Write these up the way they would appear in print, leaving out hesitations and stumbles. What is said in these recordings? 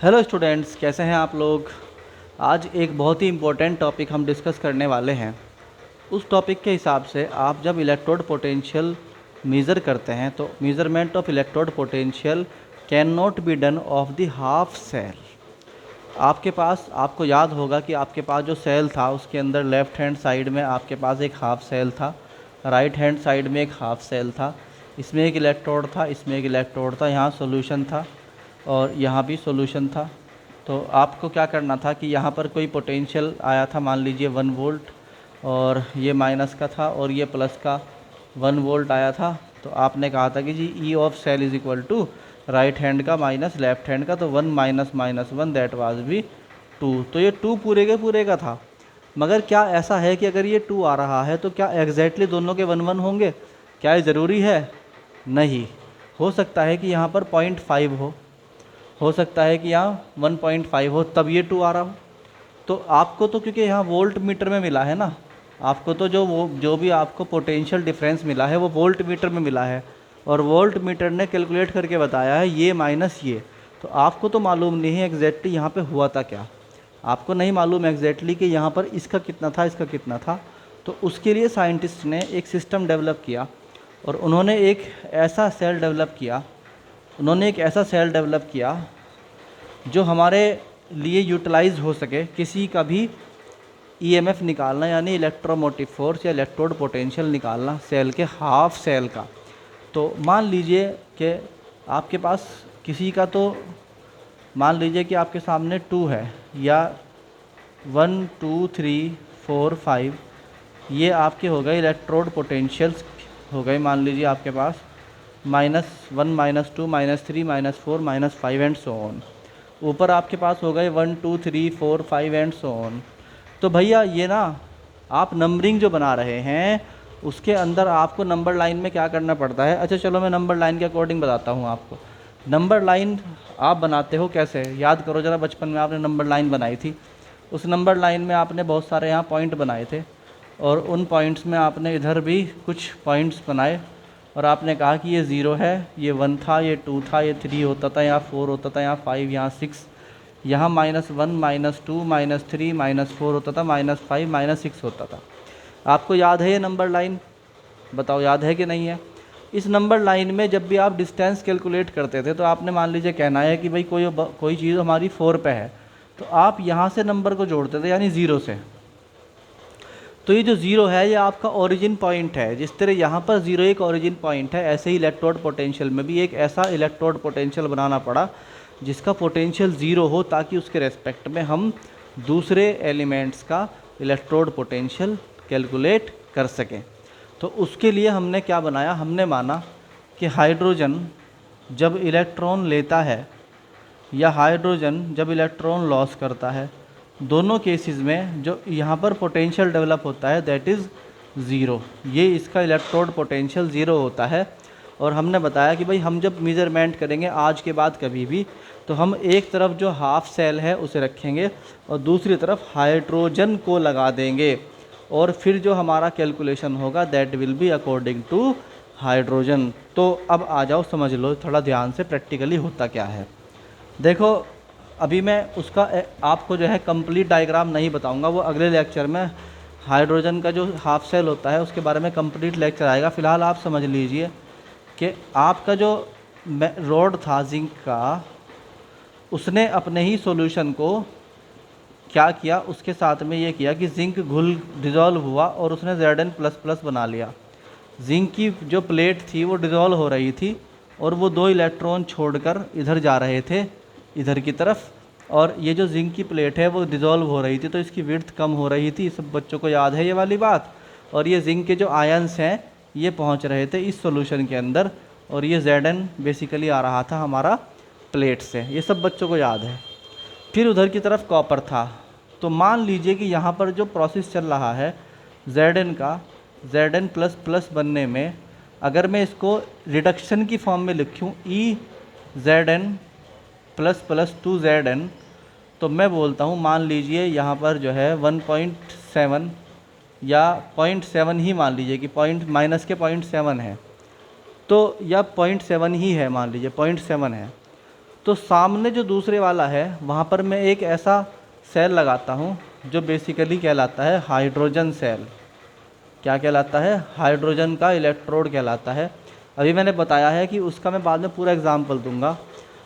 Hello students, कैसे हैं आप लोग। आज एक बहुत ही इम्पोर्टेंट टॉपिक हम डिस्कस करने वाले हैं। उस टॉपिक के हिसाब से आप जब इलेक्ट्रोड पोटेंशियल मेज़र करते हैं तो measurement of electrode potential can not be done of the half cell. आपके पास, आपको याद होगा कि आपके पास जो सेल था उसके अंदर लेफ़्ट हैंड साइड में आपके पास एक हाफ सेल था, राइट हैंड साइड में एक हाफ सेल था। इसमें एक इलेक्ट्रोड था, इसमें एक इलेक्ट्रोड था, यहाँ सॉल्यूशन था और यहाँ भी सॉल्यूशन था। तो आपको क्या करना था कि यहाँ पर कोई पोटेंशियल आया था, मान लीजिए 1 वोल्ट, और ये माइनस का था और ये प्लस का 1 वोल्ट आया था। तो आपने कहा था कि G E of cell is equal to right hand का माइनस लेफ़्ट हैंड का, तो 1 माइनस माइनस 1 दैट वाज भी 2। तो ये 2 पूरे के पूरे का था। मगर क्या ऐसा है कि अगर ये 2 आ रहा है तो क्या एग्जैक्टली दोनों के 1 1 होंगे? क्या ये ज़रूरी है? नहीं। हो सकता है कि यहाँ पर 0.5 हो सकता है कि यहाँ 1.5 हो, तब ये 2 आ रहा हो। तो आपको तो क्योंकि यहाँ वोल्ट मीटर में मिला है ना, आपको तो जो भी आपको पोटेंशियल डिफरेंस मिला है वो वोल्ट मीटर में मिला है, और वोल्ट मीटर ने कैलकुलेट करके बताया है ये माइनस ये। तो आपको तो मालूम नहीं है एग्जैक्टली यहाँ पे हुआ था क्या। आपको नहीं मालूम एग्जैक्टली कि यहाँ पर इसका कितना था, इसका कितना था। तो उसके लिए साइंटिस्ट ने एक सिस्टम डेवलप किया और उन्होंने एक ऐसा सेल डेवलप किया जो हमारे लिए यूटिलाइज हो सके। किसी का भी ईएमएफ निकालना, यानी इलेक्ट्रोमोटिव फोर्स या इलेक्ट्रोड पोटेंशियल निकालना सेल के हाफ सेल का। तो मान लीजिए कि आपके पास किसी का, तो मान लीजिए कि आपके सामने 2 है, या 1 2 3 4 5, ये आपके हो गए इलेक्ट्रोड पोटेंशियल्स हो गए। मान लीजिए आपके पास -1 -2 -3 -4 -5 एंड सो ऑन। ऊपर आपके पास हो गए 1 2 3 4 5 एंड सो ऑन। तो भैया ये ना, आप नंबरिंग जो बना रहे हैं उसके अंदर आपको नंबर लाइन में क्या करना पड़ता है। अच्छा चलो मैं नंबर लाइन के अकॉर्डिंग बताता हूँ आपको। नंबर लाइन आप बनाते हो कैसे, याद करो ज़रा। बचपन में आपने नंबर लाइन बनाई थी, उस नंबर लाइन में आपने बहुत सारे यहाँ पॉइंट बनाए थे, और उन पॉइंट्स में आपने इधर भी कुछ पॉइंट्स बनाए, और आपने कहा कि ये 0 है, ये 1 था, ये 2 था, ये 3 होता था, यहाँ 4 होता था, यहाँ 5, यहाँ 6, यहाँ -1 -2 -3 -4 होता था, -5 -6 होता था। आपको याद है ये नंबर लाइन? बताओ याद है कि नहीं है। इस नंबर लाइन में जब भी आप डिस्टेंस कैलकुलेट करते थे तो आपने मान लीजिए कहना है कि भाई कोई चीज़ हमारी 4 पे है, तो आप यहाँ से नंबर को जोड़ते थे, यानी 0 से। तो ये जो 0 है ये आपका ओरिजिन पॉइंट है। जिस तरह यहाँ पर 0 एक ओरिजिन पॉइंट है, ऐसे ही इलेक्ट्रोड पोटेंशियल में भी एक ऐसा इलेक्ट्रोड पोटेंशियल बनाना पड़ा जिसका पोटेंशियल 0 हो, ताकि उसके रेस्पेक्ट में हम दूसरे एलिमेंट्स का इलेक्ट्रोड पोटेंशियल कैलकुलेट कर सकें। तो उसके लिए हमने क्या बनाया, हमने माना कि हाइड्रोजन जब इलेक्ट्रॉन लेता है या हाइड्रोजन जब इलेक्ट्रॉन लॉस करता है, दोनों केसेस में जो यहाँ पर पोटेंशियल डेवलप होता है दैट इज़ 0। ये इसका इलेक्ट्रोड पोटेंशियल 0 होता है। और हमने बताया कि भाई हम जब मेज़रमेंट करेंगे आज के बाद कभी भी, तो हम एक तरफ जो हाफ सेल है उसे रखेंगे और दूसरी तरफ हाइड्रोजन को लगा देंगे, और फिर जो हमारा कैलकुलेशन होगा that will be according to hydrogen. तो अब आ जाओ, समझ लो थोड़ा ध्यान से प्रैक्टिकली होता क्या है। देखो अभी मैं उसका आपको जो है कंप्लीट डायग्राम नहीं बताऊंगा, वो अगले लेक्चर में हाइड्रोजन का जो हाफ सेल होता है उसके बारे में कंप्लीट लेक्चर आएगा। फ़िलहाल आप समझ लीजिए कि आपका जो रॉड था जिंक का, उसने अपने ही सॉल्यूशन को क्या किया, उसके साथ में ये किया कि जिंक घुल डिज़ोल्व हुआ और उसने Zn++ बना लिया। जिंक की जो प्लेट थी वो डिज़ोल्व हो रही थी और वो 2 इलेक्ट्रॉन छोड़कर इधर जा रहे थे, इधर की तरफ, और ये जो जिंक की प्लेट है वो डिज़ोल्व हो रही थी, तो इसकी विड्थ कम हो रही थी। सब बच्चों को याद है ये वाली बात। और ये जिंक के जो आयंस हैं ये पहुंच रहे थे इस सॉल्यूशन के अंदर, और ये Zn बेसिकली आ रहा था हमारा प्लेट से, ये सब बच्चों को याद है। फिर उधर की तरफ कॉपर था। तो मान लीजिए कि यहाँ पर जो प्रोसेस चल रहा है Zn का, Zn++ बनने में, अगर मैं इसको रिडक्शन की फॉर्म में लिखूँ E Zn++2Zn, तो मैं बोलता हूँ, मान लीजिए यहाँ पर जो है 1.7 या 0.7 ही मान लीजिए कि माइनस के 0.7 है, तो या 0.7 ही है, मान लीजिए 0.7 है। तो सामने जो दूसरे वाला है वहाँ पर मैं एक ऐसा सेल लगाता हूँ जो बेसिकली कहलाता है हाइड्रोजन सेल। क्या कहलाता है? हाइड्रोजन का इलेक्ट्रोड कहलाता है। अभी मैंने बताया है कि उसका मैं बाद में पूरा एग्जाम्पल दूंगा।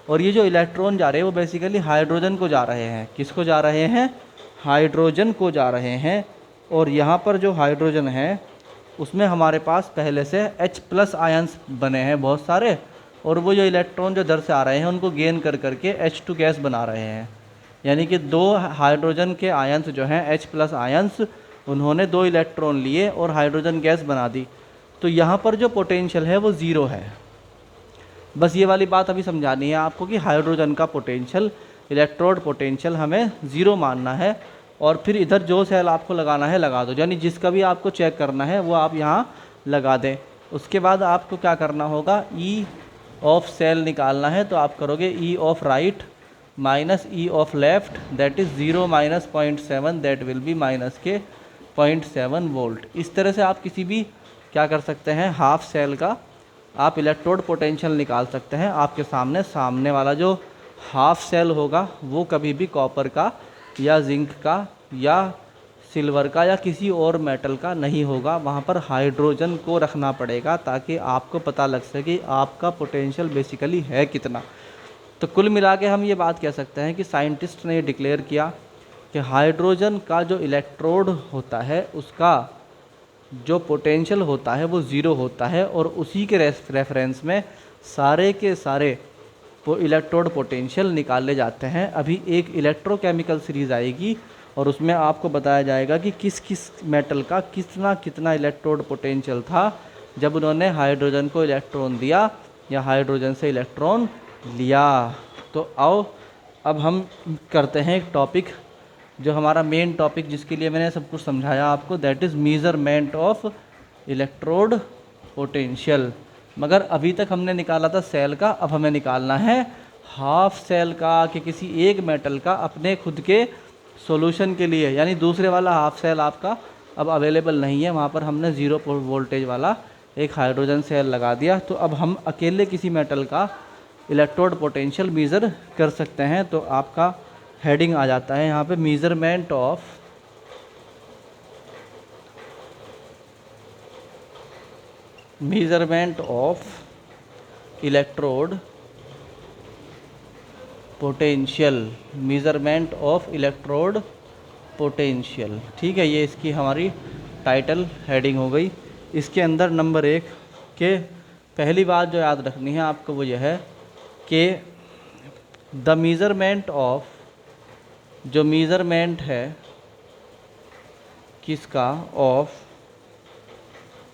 और ये जो इलेक्ट्रॉन जा रहे हैं वो बेसिकली हाइड्रोजन को जा रहे हैं। किसको जा रहे हैं? हाइड्रोजन को जा रहे हैं। और यहाँ पर जो हाइड्रोजन है उसमें हमारे पास पहले से H+ आयंस बने हैं बहुत सारे, और वो जो इलेक्ट्रॉन जो इधर से आ रहे हैं उनको गेन कर करके H2 गैस बना रहे हैं। यानी कि 2 हाइड्रोजन के आयंस जो हैं H+ आयंस, उन्होंने 2 इलेक्ट्रॉन लिए और हाइड्रोजन गैस बना दी। तो यहाँ पर जो पोटेंशियल है वो ज़ीरो है। बस ये वाली बात अभी समझानी है आपको कि हाइड्रोजन का पोटेंशियल, इलेक्ट्रोड पोटेंशियल हमें ज़ीरो मानना है। और फिर इधर जो सेल आपको लगाना है लगा दो, यानी जिसका भी आपको चेक करना है वो आप यहाँ लगा दें। उसके बाद आपको क्या करना होगा? ई ऑफ सेल निकालना है, तो आप करोगे ई of right minus E of left, that is 0 minus 0.7, that will B minus के 0.7 वोल्ट। इस तरह से आप किसी भी क्या कर सकते हैं, हाफ सेल का आप इलेक्ट्रोड पोटेंशियल निकाल सकते हैं। आपके सामने वाला जो हाफ सेल होगा वो कभी भी कॉपर का या जिंक का या सिल्वर का या किसी और मेटल का नहीं होगा। वहाँ पर हाइड्रोजन को रखना पड़ेगा ताकि आपको पता लग सके आपका पोटेंशियल बेसिकली है कितना। तो कुल मिला के हम ये बात कह सकते हैं कि साइंटिस्ट ने डिक्लेयर किया कि हाइड्रोजन का जो इलेक्ट्रोड होता है उसका जो पोटेंशियल होता है वो ज़ीरो होता है, और उसी के रेफरेंस में सारे के सारे वो इलेक्ट्रोड पोटेंशियल निकाले जाते हैं। अभी एक इलेक्ट्रोकेमिकल सीरीज़ आएगी और उसमें आपको बताया जाएगा कि किस किस मेटल का कितना कितना इलेक्ट्रोड पोटेंशियल था जब उन्होंने हाइड्रोजन को इलेक्ट्रॉन दिया या हाइड्रोजन से इलेक्ट्रॉन लिया। तो आओ अब हम करते हैं एक टॉपिक जो हमारा मेन टॉपिक, जिसके लिए मैंने सब कुछ समझाया आपको, that is measurement of electrode potential. मगर अभी तक हमने निकाला था सेल का, अब हमें निकालना है हाफ सेल का कि किसी एक मेटल का अपने खुद के सॉल्यूशन के लिए। यानी दूसरे वाला हाफ सेल आपका अब अवेलेबल नहीं है, वहाँ पर हमने 0 वोल्टेज वाला एक हाइड्रोजन सेल लगा दिया। तो अब हम अकेले किसी मेटल का इलेक्ट्रोड पोटेंशियल मेज़र कर सकते हैं। तो आपका हेडिंग आ जाता है यहाँ पे measurement of electrode potential, measurement of electrode potential. ठीक है, ये इसकी हमारी टाइटल हेडिंग हो गई। इसके अंदर नंबर 1 के पहली बात जो याद रखनी है आपको वो यह है कि द मेज़रमेंट ऑफ, जो मेज़रमेंट है किसका, of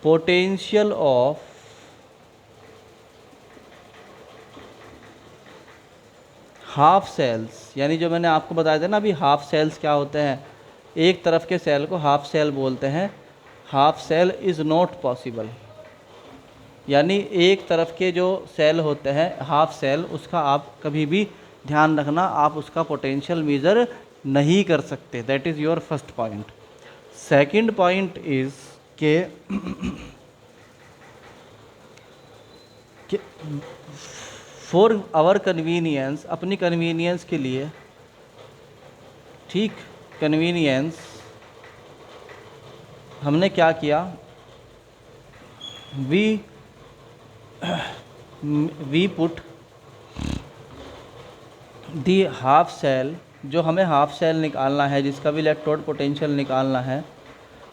potential of half cells, यानी जो मैंने आपको बताया था ना अभी हाफ सेल्स क्या होते हैं, एक तरफ के सेल को हाफ सेल बोलते हैं। Half cell is not possible, यानी एक तरफ के जो सेल होते हैं हाफ सेल, उसका आप कभी भी ध्यान रखना आप उसका पोटेंशियल मेज़र नहीं कर सकते। That is your first point. Second point is के फॉर आवर कन्वीनियंस, अपनी कन्वीनियंस के लिए, ठीक, कन्वीनियंस, हमने क्या किया, we put the half cell, जो हमें हाफ सेल निकालना है जिसका भी इलेक्ट्रोड पोटेंशियल निकालना है,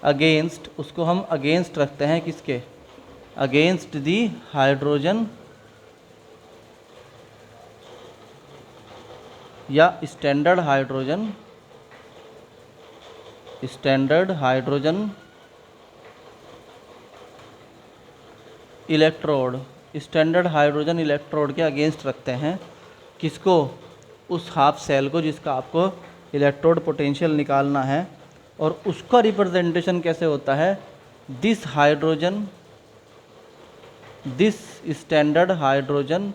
अगेंस्ट, उसको हम अगेंस्ट रखते हैं किसके, अगेंस्ट दी हाइड्रोजन या standard hydrogen electrode, standard hydrogen electrode के अगेंस्ट रखते हैं किसको, उस हाफ सेल को जिसका आपको इलेक्ट्रोड पोटेंशियल निकालना है। और उसका रिप्रेजेंटेशन कैसे होता है, this standard hydrogen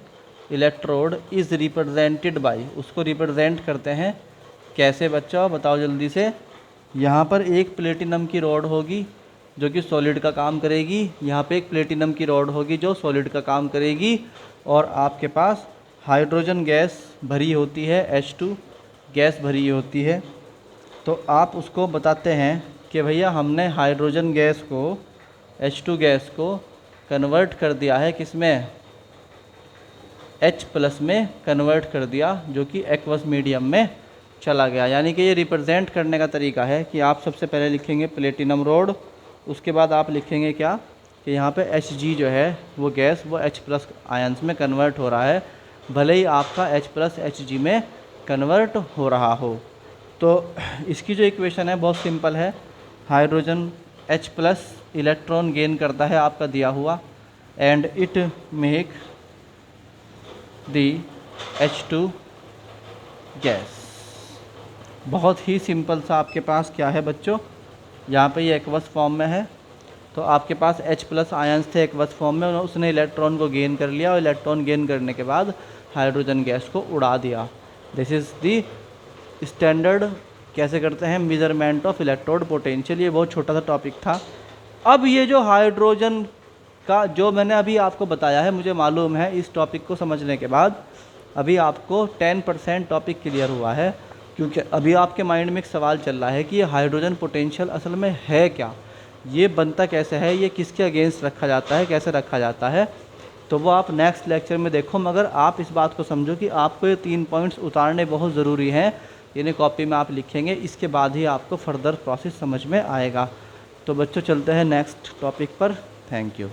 electrode is represented by, उसको रिप्रेजेंट करते हैं कैसे बच्चों, बताओ जल्दी से। यहाँ पर एक प्लेटिनम की रॉड होगी जो कि सॉलिड का काम करेगी, यहाँ पे एक प्लेटिनम की रॉड होगी जो सॉलिड का काम करेगी, और आपके पास हाइड्रोजन गैस भरी होती है, H2 गैस भरी होती है, तो आप उसको बताते हैं कि भैया हमने हाइड्रोजन गैस को, H2 गैस को कन्वर्ट कर दिया है किस में, H+ में कन्वर्ट कर दिया, जो कि एक्वस मीडियम में चला गया। यानी कि ये रिप्रेजेंट करने का तरीका है कि आप सबसे पहले लिखेंगे प्लेटिनम रोड, उसके बाद आप लिखेंगे क्या कि यहाँ पे Hg जो है वो गैस वो H+ आयंस में कन्वर्ट हो रहा है, भले ही आपका H+ Hg में कन्वर्ट हो रहा हो। तो इसकी जो इक्वेशन है बहुत सिंपल है, हाइड्रोजन H+ इलेक्ट्रॉन गेन करता है आपका दिया हुआ, and it make the H2 gas. बहुत ही सिंपल सा आपके पास क्या है बच्चों, यहाँ पे ये एक्वस फॉर्म में है, तो आपके पास H+ आयंस थे एक्वस फॉर्म में, उसने इलेक्ट्रॉन को गेन कर लिया और इलेक्ट्रॉन गेन करने के बाद हाइड्रोजन गैस को उड़ा दिया। दिस इज़ दी स्टैंडर्ड कैसे करते हैं मेजरमेंट ऑफ इलेक्ट्रोड पोटेंशियल। ये बहुत छोटा सा टॉपिक था। अब ये जो हाइड्रोजन का जो मैंने अभी आपको बताया है, मुझे मालूम है इस टॉपिक को समझने के बाद अभी आपको 10% टॉपिक क्लियर हुआ है, क्योंकि अभी आपके माइंड में एक सवाल चल रहा है कि ये हाइड्रोजन पोटेंशियल असल में है क्या, ये बनता कैसे है, ये किसके अगेंस्ट रखा जाता है, कैसे रखा जाता है, तो वो आप नेक्स्ट लेक्चर में देखो। मगर आप इस बात को समझो कि आपको ये 3 पॉइंट्स उतारने बहुत ज़रूरी हैं, इन्हें कॉपी में आप लिखेंगे, इसके बाद ही आपको फर्दर प्रोसेस समझ में आएगा। तो बच्चों चलते हैं नेक्स्ट टॉपिक पर। Thank you.